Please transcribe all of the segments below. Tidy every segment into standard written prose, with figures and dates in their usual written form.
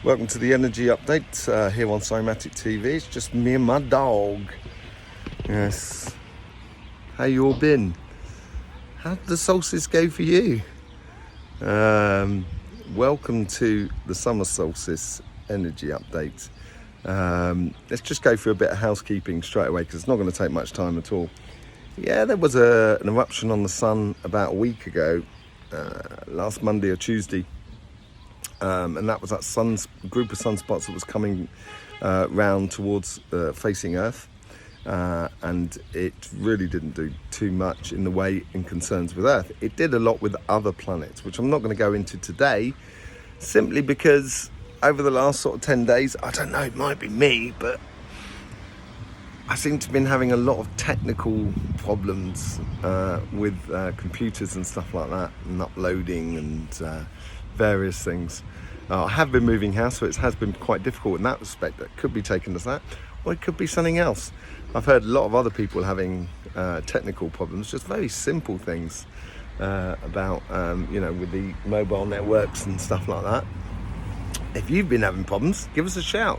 Welcome to the energy update here on Cymatic TV. It's just me and my dog. Yes. How you all been? How did the solstice go for you? Welcome to the summer solstice energy update. Let's just go through a bit of housekeeping straight away because it's not going to take much time at all. Yeah, there was an eruption on the sun about a week ago, last Monday or Tuesday. And that was that group of sunspots that was coming round towards facing Earth, and it really didn't do too much in the way in concerns with Earth. It did a lot with other planets, which I'm not going to go into today, simply because over the last sort of 10 days, I don't know, it might be me, but I seem to have been having a lot of technical problems with computers and stuff like that, and uploading and various things. I have been moving house, so it has been quite difficult in that respect. That could be taken as that, or it could be something else. I've heard a lot of other people having technical problems, just very simple things about with the mobile networks and stuff like that. If you've been having problems, give us a shout.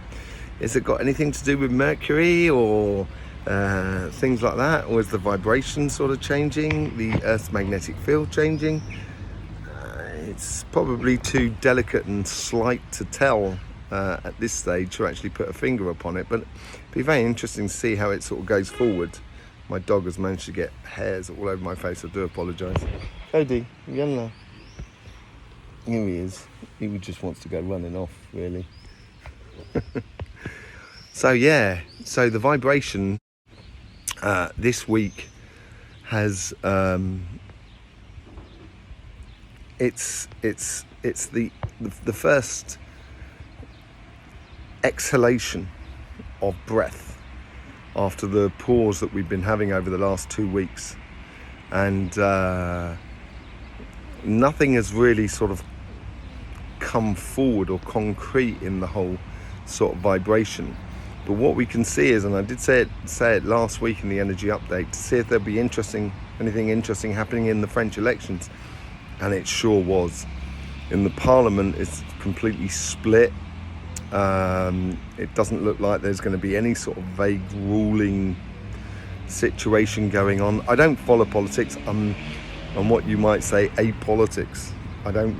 Has it got anything to do with Mercury or things like that, or is the vibration sort of changing, the Earth's magnetic field changing? It's probably too delicate and slight to tell at this stage to actually put a finger upon it, but it'd be very interesting to see how it sort of goes forward. My dog has managed to get hairs all over my face. I do apologise. Cody, Yalla. Here he is. He just wants to go running off, really. So the vibration this week has it's the first exhalation of breath after the pause that we've been having over the last 2 weeks, and nothing has really sort of come forward or concrete in the whole sort of vibration. But what we can see is, and I did say it last week in the energy update, to see if there'd be anything interesting happening in the French elections. And it sure was. In the Parliament, it's completely split. It doesn't look like there's going to be any sort of vague ruling situation going on. I don't follow politics. I'm what you might say apolitics. I don't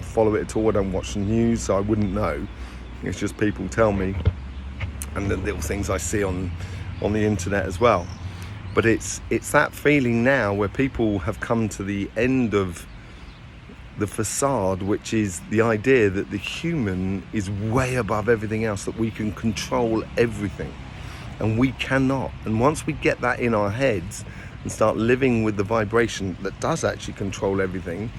follow it at all. I don't watch the news, so I wouldn't know. It's just people tell me, and the little things I see on the internet as well. But it's that feeling now where people have come to the end of the facade, which is the idea that the human is way above everything else, that we can control everything, and we cannot. And once we get that in our heads and start living with the vibration that does actually control everything,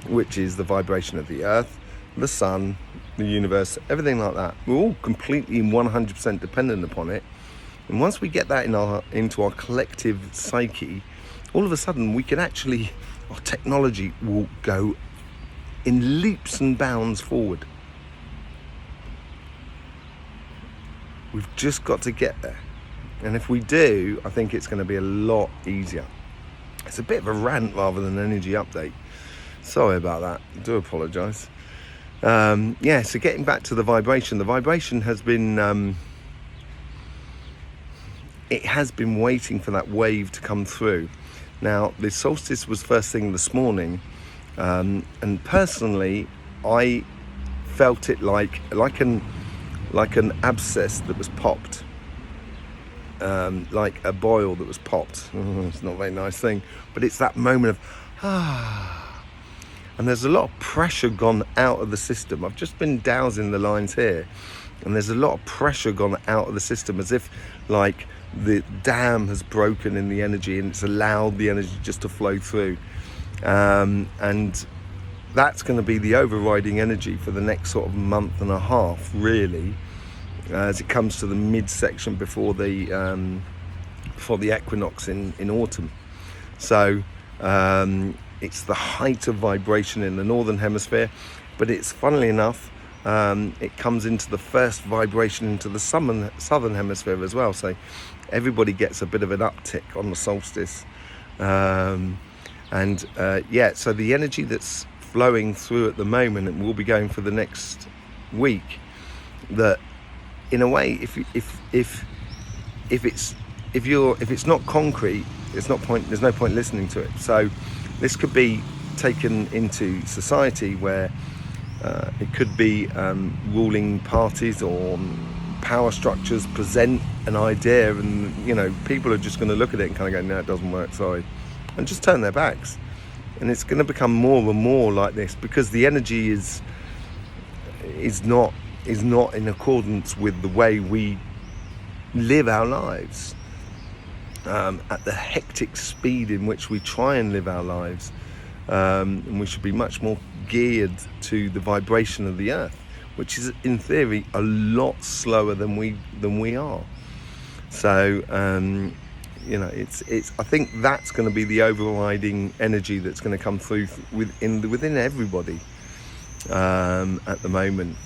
which is the vibration of the Earth, the sun, the universe, everything like that, we're all completely 100% dependent upon it. And once we get that into our collective psyche, all of a sudden we can actually, our technology will go in leaps and bounds forward. We've just got to get there. And if we do, I think it's going to be a lot easier. It's a bit of a rant rather than an energy update. Sorry about that. I do apologise. So getting back to the vibration has been... it has been waiting for that wave to come through. Now, the solstice was first thing this morning, and personally, I felt it like an abscess that was popped, like a boil that was popped. It's not a very nice thing, but it's that moment of and there's a lot of pressure gone out of the system. I've just been dowsing the lines here, and there's a lot of pressure gone out of the system, as if like the dam has broken in the energy and it's allowed the energy just to flow through, and that's going to be the overriding energy for the next sort of month and a half, really, as it comes to the midsection before the equinox in autumn. So it's the height of vibration in the northern hemisphere, but it's, funnily enough, it comes into the first vibration into the southern hemisphere as well. So everybody gets a bit of an uptick on the solstice. So the energy that's flowing through at the moment and will be going for the next week, that in a way, if it's not concrete, there's no point listening to it. So this could be taken into society where it could be ruling parties or power structures present an idea, and people are just going to look at it and kind of go, no, it doesn't work, sorry, and just turn their backs. And it's going to become more and more like this, because the energy is not in accordance with the way we live our lives, at the hectic speed in which we try and live our lives. And we should be much more geared to the vibration of the earth, which is in theory a lot slower than we are. So it's I think that's going to be the overriding energy that's going to come through within everybody at the moment.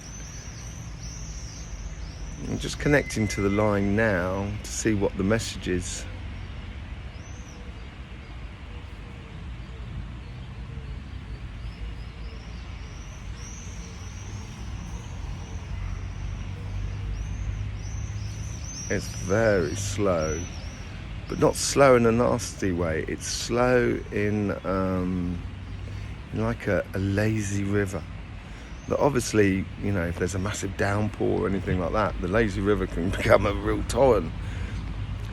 I'm just connecting to the line now to see what the message is. It's very slow, but not slow in a nasty way. It's slow in like a lazy river. That obviously, if there's a massive downpour or anything like that, the lazy river can become a real torrent.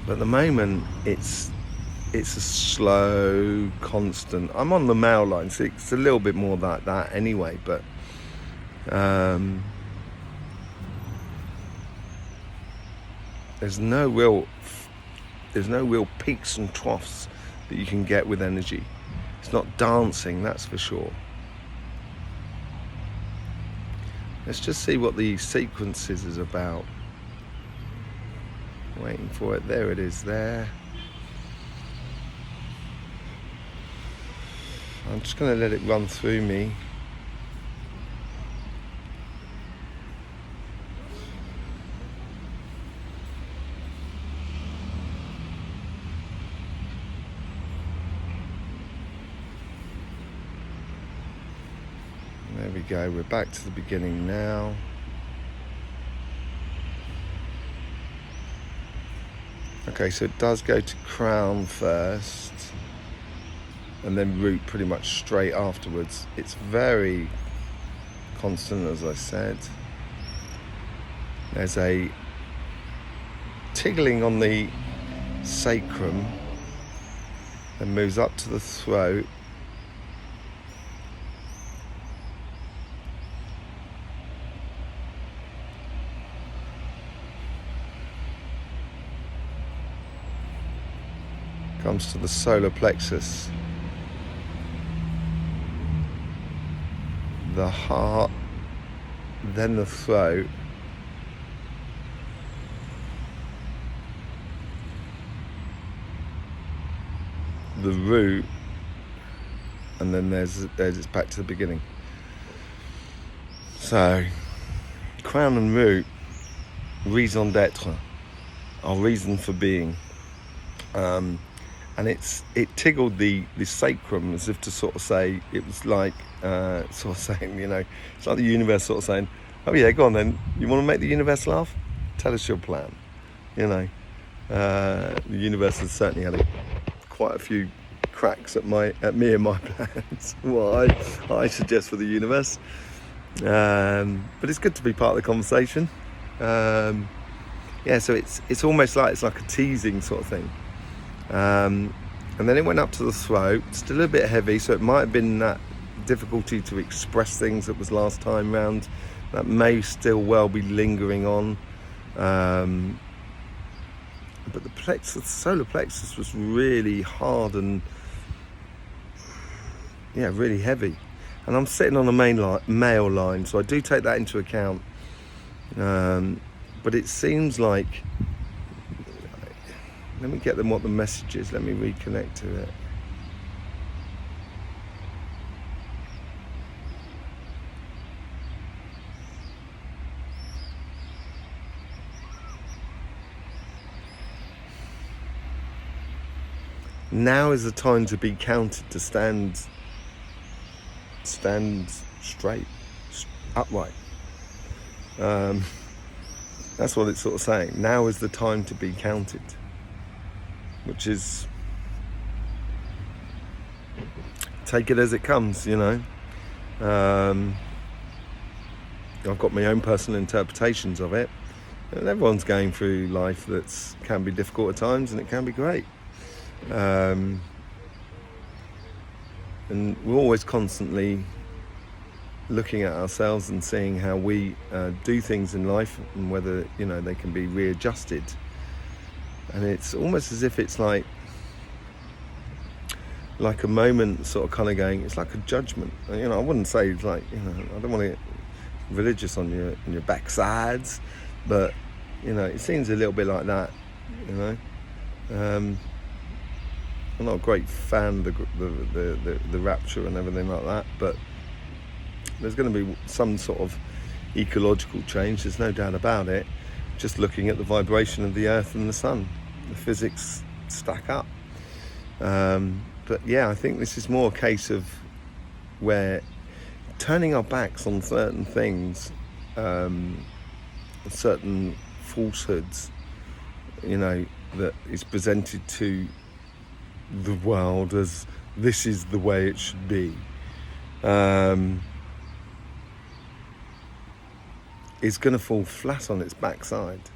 But at the moment, it's a slow, constant. I'm on the Mail line, so it's a little bit more like that anyway. But there's no real peaks and troughs that you can get with energy. It's not dancing, that's for sure. Let's just see what the sequences is about. Waiting for it. There it is there. I'm just going to let it run through me. There we go, we're back to the beginning now. Okay, so it does go to crown first and then root pretty much straight afterwards. It's very constant, as I said. There's a tickling on the sacrum and moves up to the throat. Comes to the solar plexus, the heart, then the throat, the root, and then there's it's back to the beginning. So, crown and root, raison d'être, our reason for being. And it tickled the sacrum as if to sort of say, it was like sort of saying, it's like the universe sort of saying, oh yeah, go on then, you want to make the universe laugh? Tell us your plan. The universe has certainly had quite a few cracks at me and my plans, what I suggest for the universe. But it's good to be part of the conversation. So it's almost like it's like a teasing sort of thing. And then it went up to the throat, still a bit heavy, so it might have been that difficulty to express things that was last time round. That may still well be lingering on. But the solar plexus was really hard and really heavy. And I'm sitting on a Mail line, so I do take that into account. But it seems like, let me get them what the message is, let me reconnect to it. Now is the time to be counted, to stand stand straight, upright. That's what it's sort of saying. Now is the time to be counted, which is take it as it comes, you know. I've got my own personal interpretations of it, and everyone's going through life that can be difficult at times, and it can be great. And we're always constantly looking at ourselves and seeing how we do things in life, and whether, you know, they can be readjusted. And it's almost as if it's like a moment sort of kind of going, it's like a judgment. You know, I wouldn't say it's like, you know, I don't want to get religious on your backsides, but, you know, it seems a little bit like that, you know. I'm not a great fan of the rapture and everything like that, but there's going to be some sort of ecological change, there's no doubt about it. Just looking at the vibration of the earth and the sun, the physics stack up. But yeah, I think this is more a case of where turning our backs on certain things, certain falsehoods, you know, that is presented to the world as this is the way it should be, is going to fall flat on its backside.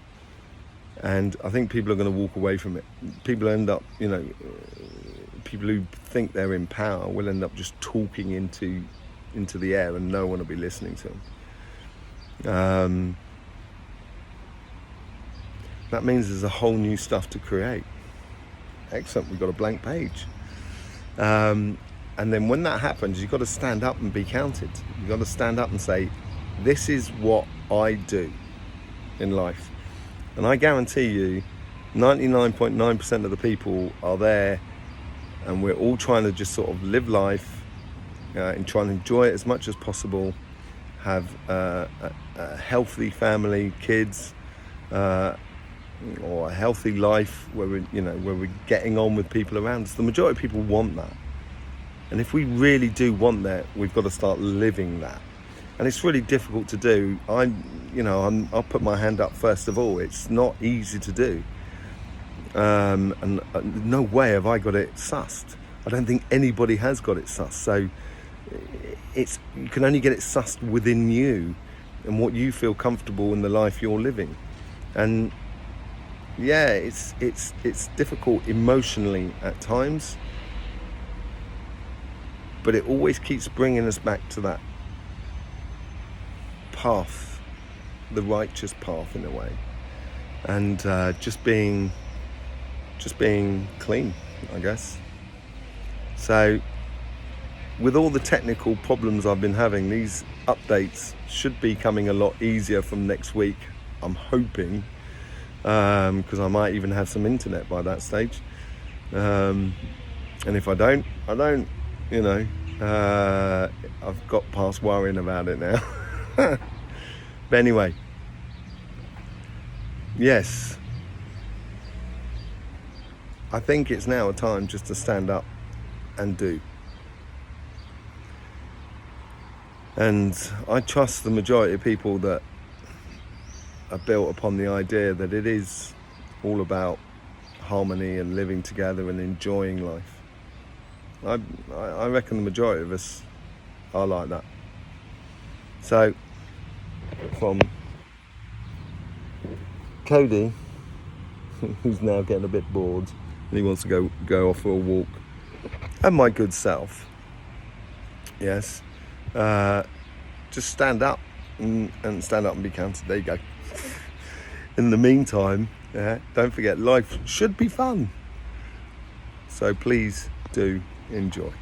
And I think people are going to walk away from it. People end up, you know, people who think they're in power will end up just talking into the air, and no one will be listening to them. That means there's a whole new stuff to create. Excellent, we've got a blank page. And then when that happens, you've got to stand up and be counted. You've got to stand up and say, this is what I do in life. And I guarantee you, 99.9% of the people are there, and we're all trying to just sort of live life and try and enjoy it as much as possible, have a healthy family, kids, or a healthy life where we're getting on with people around us. The majority of people want that. And if we really do want that, we've got to start living that. And it's really difficult to do. I'll put my hand up first of all. It's not easy to do. And no way have I got it sussed. I don't think anybody has got it sussed. So you can only get it sussed within you and what you feel comfortable in the life you're living. And yeah, it's difficult emotionally at times, but it always keeps bringing us back to that path, the righteous path in a way, and just being clean, I guess. So with all the technical problems I've been having, these updates should be coming a lot easier from next week, I'm hoping, because I might even have some internet by that stage, and if I don't, you know. I've got past worrying about it now. But anyway, yes, I think it's now a time just to stand up and do. And I trust the majority of people that are built upon the idea that it is all about harmony and living together and enjoying life. I reckon the majority of us are like that. So, from Cody, who's now getting a bit bored and he wants to go off for a walk, and my good self, yes, just stand up and stand up and be counted. There you go. In the meantime, don't forget, life should be fun. So please do enjoy.